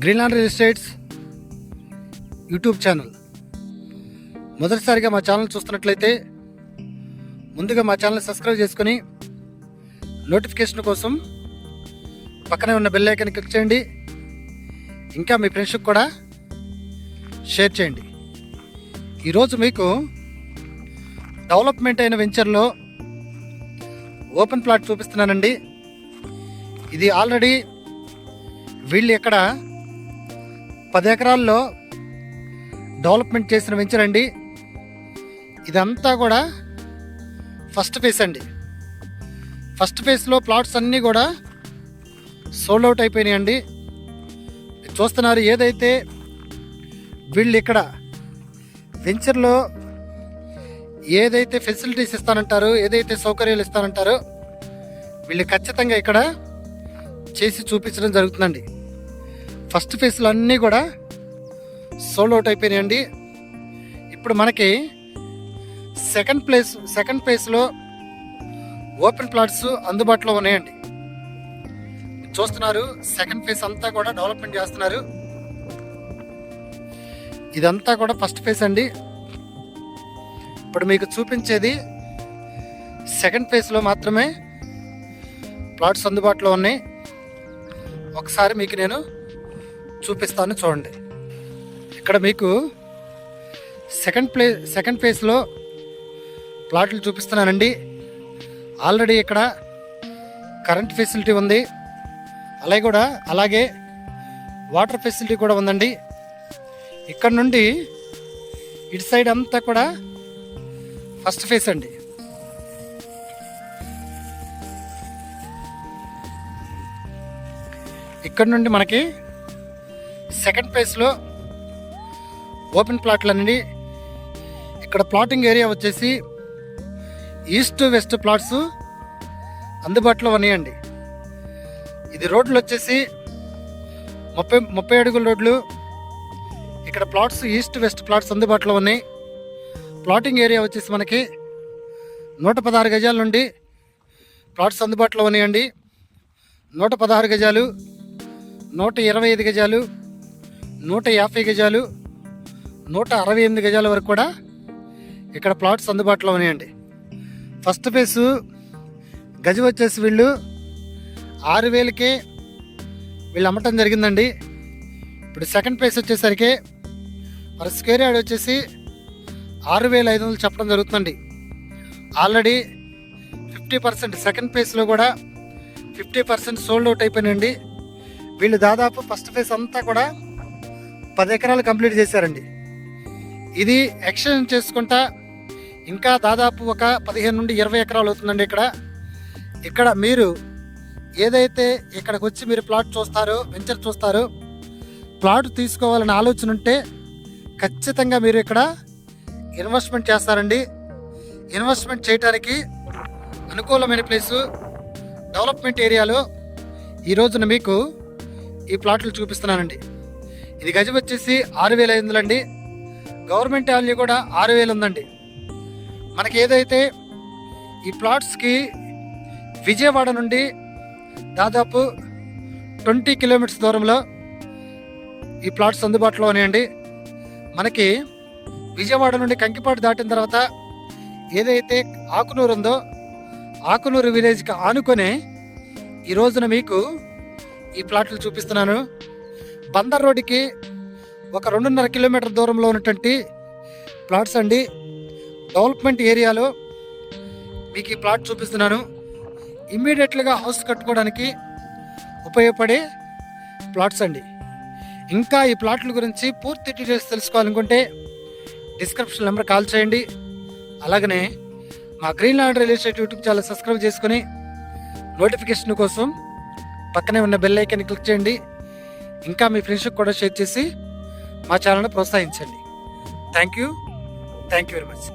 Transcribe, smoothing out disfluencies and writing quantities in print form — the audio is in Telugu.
Greenland real estates YouTube channel. మొదటిసారిగా మా ఛానల్ చూస్తున్నట్లయితే ముందుగా మా ఛానల్ సబ్స్క్రైబ్ చేసుకొని నోటిఫికేషన్ కోసం పక్కనే ఉన్న బెల్ ఐకాన్ క్లిక్ చేయండి. ఇంకా మీ ఫ్రెండ్స్కి కూడా షేర్ చేయండి. ఈరోజు మీకు డెవలప్మెంట్ అయిన వెంచర్లో ఓపెన్ ప్లాట్ చూపిస్తున్నానండి. ఇది ఆల్రెడీ వీళ్ళు ఇక్కడ 10 ఎకరాల్లో డెవలప్మెంట్ చేసిన వెంచర్ అండి. ఇదంతా కూడా ఫస్ట్ ఫేజ్ అండి. ఫస్ట్ ఫేజ్లో ప్లాట్స్ అన్నీ కూడా సోల్డ్ అవుట్ అయిపోయినాయండి. చూస్తున్నారు, ఏదైతే వీళ్ళు ఇక్కడ వెంచర్లో ఏదైతే ఫెసిలిటీస్ ఇస్తానంటారో, ఏదైతే సౌకర్యాలు ఇస్తానంటారో వీళ్ళు ఖచ్చితంగా ఇక్కడ చేసి చూపించడం జరుగుతుందండి. ఫస్ట్ ఫేజ్లో అన్నీ కూడా సోల్డ్ అవుట్ అయిపోయినాయండి. ఇప్పుడు మనకి సెకండ్ ఫేజ్లో ఓపెన్ ప్లాట్స్ అందుబాటులో ఉన్నాయండి. చూస్తున్నారు, సెకండ్ ఫేజ్ అంతా కూడా డెవలప్మెంట్ చేస్తున్నారు. ఇదంతా కూడా ఫస్ట్ ఫేజ్ అండి. ఇప్పుడు మీకు చూపించేది సెకండ్ ఫేజ్లో మాత్రమే ప్లాట్స్ అందుబాటులో ఉన్నాయి. ఒకసారి మీకు నేను చూపిస్తాను, చూడండి. ఇక్కడ మీకు సెకండ్ ఫేజ్లో ప్లాట్లు చూపిస్తున్నానండి. ఆల్రెడీ ఇక్కడ కరెంట్ ఫెసిలిటీ ఉంది, అలాగే వాటర్ ఫెసిలిటీ కూడా ఉందండి. ఇక్కడ నుండి ఇటు సైడ్ అంతా కూడా ఫస్ట్ ఫేజ్ అండి. ఇక్కడ నుండి మనకి సెకండ్ ఫేజ్లో ఓపెన్ ప్లాట్లనండి. ఇక్కడ ప్లాటింగ్ ఏరియా వచ్చేసి ఈస్ట్ వెస్ట్ ప్లాట్స్ అందుబాటులో ఉన్నాయండి. ఇది రోడ్లు వచ్చేసి 30 అడుగుల రోడ్లు. ఇక్కడ ప్లాట్స్ ఈస్ట్ వెస్ట్ ప్లాట్స్ అందుబాటులో ఉన్నాయి. ప్లాటింగ్ ఏరియా వచ్చేసి మనకి 116 గజాల నుండి ప్లాట్స్ అందుబాటులో ఉన్నాయండి. 116 గజాలు, 125 గజాలు, 150 గజాలు, 168 గజాల వరకు కూడా ఇక్కడ ప్లాట్స్ అందుబాటులో ఉన్నాయండి. ఫస్ట్ ఫేజ్ గజం వచ్చేసి వీళ్ళు 6,000కే వీళ్ళు అమ్మటం జరిగిందండి. ఇప్పుడు సెకండ్ ఫేజ్ వచ్చేసరికి మరి స్క్వేర్ యార్డ్ వచ్చేసి 6,500 చెప్పడం జరుగుతుందండి. ఆల్రెడీ 50% సెకండ్ ఫేజ్లో కూడా 50% సోల్డ్ అవుట్ అయిపోయినండి. వీళ్ళు దాదాపు ఫస్ట్ ఫేజ్ అంతా కూడా 10 ఎకరాలు కంప్లీట్ చేశారండి. ఇది ఎక్స్టెండ్ చేసుకుంటా ఇంకా దాదాపు ఒక 15 నుండి 20 ఎకరాలు అవుతుందండి. ఇక్కడ మీరు ఏదైతే ఇక్కడికి వచ్చి మీరు ప్లాట్ చూస్తారో, వెంచర్ చూస్తారో, ప్లాట్ తీసుకోవాలని ఆలోచన ఉంటే ఖచ్చితంగా మీరు ఇక్కడ ఇన్వెస్ట్మెంట్ చేస్తారండి. ఇన్వెస్ట్మెంట్ చేయడానికి అనుకూలమైన ప్లేసు, డెవలప్మెంట్ ఏరియాలో ఈ రోజున మీకు ఈ ప్లాట్లు చూపిస్తున్నానండి. ఇది గజం వచ్చేసి 6,500 అండి. గవర్నమెంట్ వాల్యూ కూడా 6,000 ఉందండి. మనకి ఏదైతే ఈ ప్లాట్స్కి విజయవాడ నుండి దాదాపు 20 కిలోమీటర్స్ దూరంలో ఈ ప్లాట్స్ అందుబాటులో ఉన్నాయండి. మనకి విజయవాడ నుండి కంకిపాడు దాటిన తర్వాత ఏదైతే ఆకునూరు ఉందో, ఆకునూరు విలేజ్కి ఆనుకొని ఈ రోజున మీకు ఈ ప్లాట్లు చూపిస్తున్నాను. బందర్ రోడ్డుకి ఒక 2.5 కిలోమీటర్ దూరంలో ఉన్నటువంటి ప్లాట్స్ అండి. డెవలప్మెంట్ ఏరియాలో మీకు ఈ ప్లాట్ చూపిస్తున్నాను. ఇమ్మీడియట్గా హౌస్ కట్టుకోవడానికి ఉపయోగపడే ప్లాట్స్ అండి. ఇంకా ఈ ప్లాట్ల గురించి పూర్తి డీటెయిల్స్ తెలుసుకోవాలనుకుంటే డిస్క్రిప్షన్ నెంబర్ కాల్ చేయండి. అలాగనే మా Greenland real estate YouTube channel subscribe చేసుకుని నోటిఫికేషన్ కోసం పక్కనే ఉన్న బెల్ ఐకాన్ క్లిక్ చేయండి. ఇంకా మీ ఫ్రెండ్స్కి కూడా షేర్ చేసి మా ఛానల్ని ప్రోత్సహించండి. Thank you very much.